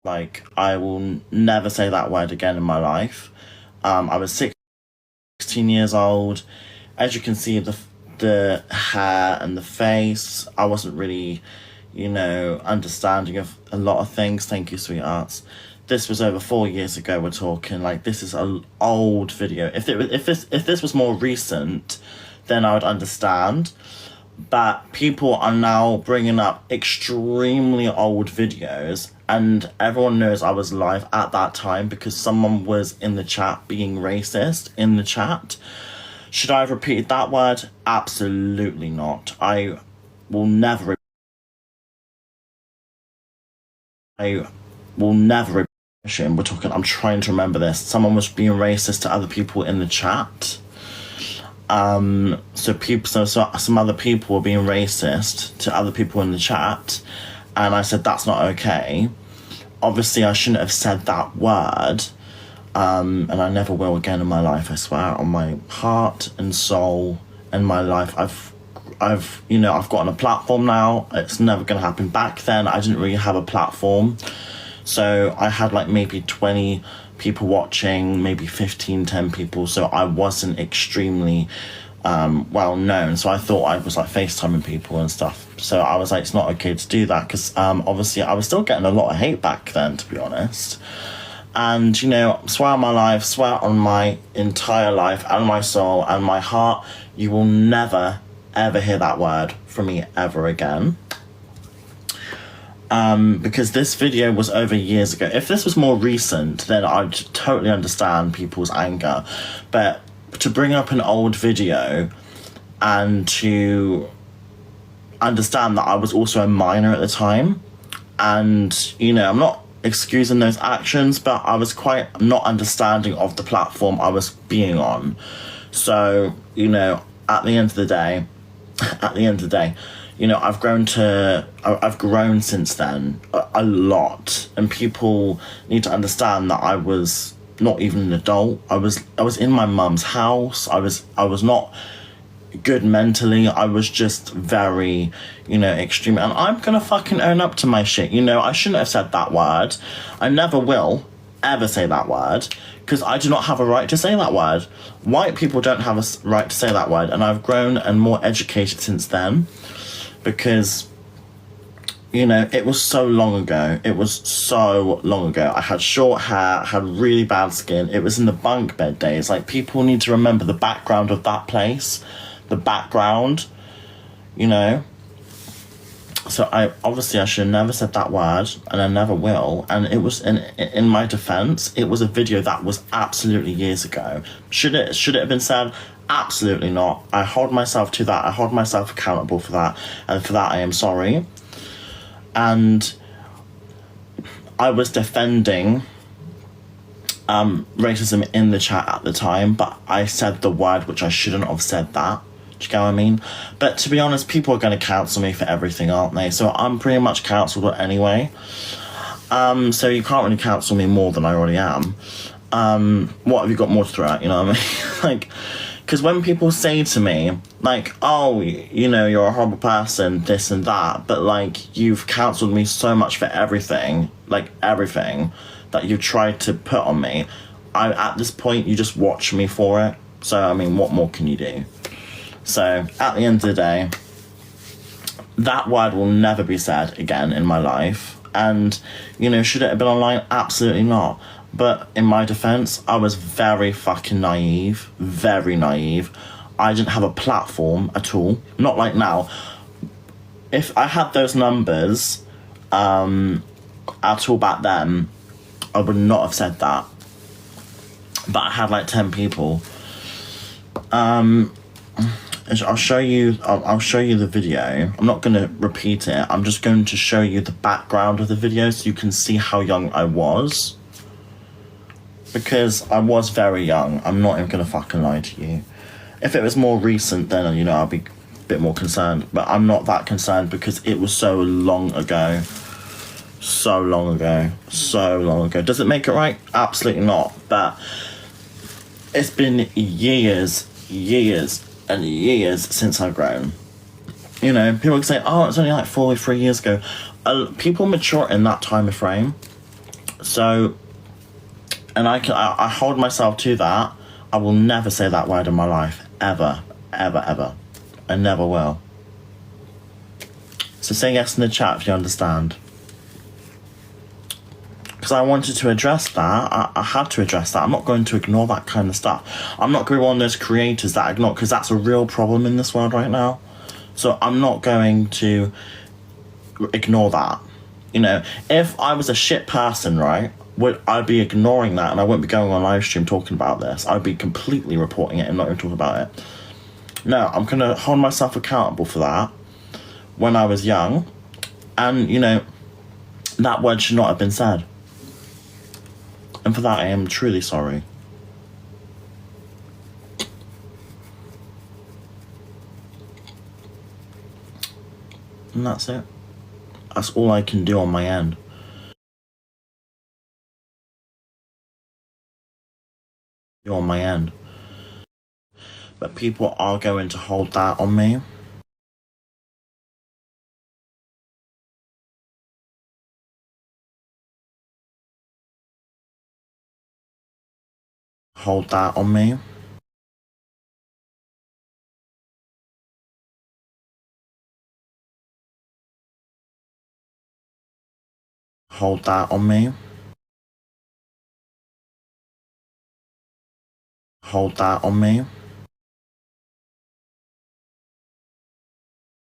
Like, I will never say that word again in my life. I was 16 years old. As you can see, the hair and the face, I wasn't really, understanding of a lot of things. Thank you, sweethearts. This was over 4 years ago. We're talking, like, this is an old video. If this was more recent, then I would understand. But people are now bringing up extremely old videos, and everyone knows I was live at that time because someone was in the chat being racist in the chat. Should I have repeated that word? Absolutely not. I will never. I will never. We're talking. I'm trying to remember this. Someone was being racist to other people in the chat. So some other people were being racist to other people in the chat, and I said that's not okay. Obviously, I shouldn't have said that word, and I never will again in my life. I swear, on my heart and soul and my life. I've gotten a platform now. It's never gonna happen. Back then, I didn't really have a platform, so I had like maybe 20 people watching, maybe 15, 10 people, so I wasn't extremely well known. So I thought I was like FaceTiming people and stuff. So I was like, it's not okay to do that, because obviously I was still getting a lot of hate back then, to be honest. And swear on my life, swear on my entire life and my soul and my heart, you will never ever hear that word from me ever again. Because this video was over years ago. If this was more recent, then I'd totally understand people's anger. But to bring up an old video and to understand that I was also a minor at the time, and, I'm not excusing those actions, but I was quite not understanding of the platform I was being on. So, at the end of the day, I've grown since then a lot, and people need to understand that I was not even an adult. I was in my mum's house. I was not good mentally. I was just very, extreme, and I'm gonna fucking own up to my shit. I shouldn't have said that word. I never will ever say that word, because I do not have a right to say that word. White people don't have a right to say that word, and I've grown and more educated since then, because it was so long ago. It was so long ago. I had short hair, had really bad skin. It was in the bunk bed days. Like, people need to remember the background of that place. The background, So I should have never said that word, and I never will. And it was, in my defense, it was a video that was absolutely years ago. Should it have been said? Absolutely not. I hold myself to that. I hold myself accountable for that, and for that I am sorry. And I was defending racism in the chat at the time, but I said the word which I shouldn't have said that. Do you get what I mean? But to be honest, people are going to cancel me for everything, aren't they? So I'm pretty much cancelled anyway. So you can't really cancel me more than I already am. What have you got more to throw out? You know what I mean? Like, because when people say to me, like, oh, you're a horrible person, this and that, but, like, you've cancelled me so much for everything, like, everything that you've tried to put on me, at this point, you just watch me for it. So, I mean, what more can you do? So, at the end of the day, that word will never be said again in my life. And, should it have been online? Absolutely not. But in my defense, I was very fucking naive. Very naive. I didn't have a platform at all. Not like now. If I had those numbers at all back then, I would not have said that. But I had like 10 people. I'll show you the video. I'm not going to repeat it. I'm just going to show you the background of the video so you can see how young I was. Because I was very young. I'm not even going to fucking lie to you. If it was more recent, then, I'll be a bit more concerned. But I'm not that concerned because it was so long ago. So long ago. So long ago. Does it make it right? Absolutely not. But it's been years and years since I've grown. People can say, oh, it's only like 4 or 3 years ago. People mature in that time frame. So, and I hold myself to that. I will never say that word in my life. Ever. Ever, ever. I never will. So say yes in the chat if you understand. Because I wanted to address that. I had to address that. I'm not going to ignore that kind of stuff. I'm not going to be one of those creators that ignore, because that's a real problem in this world right now. So I'm not going to ignore that. You know, if I was a shit person, right, I'd be ignoring that, and I wouldn't be going on live stream talking about this. I'd be completely reporting it and not even talking about it. No, I'm going to hold myself accountable for that when I was young. And, you know, that word should not have been said. And for that, I am truly sorry. And that's it. That's all I can do on my end. On my end. But people are going to hold that on me. Hold that on me. Hold that on me. Hold that on me.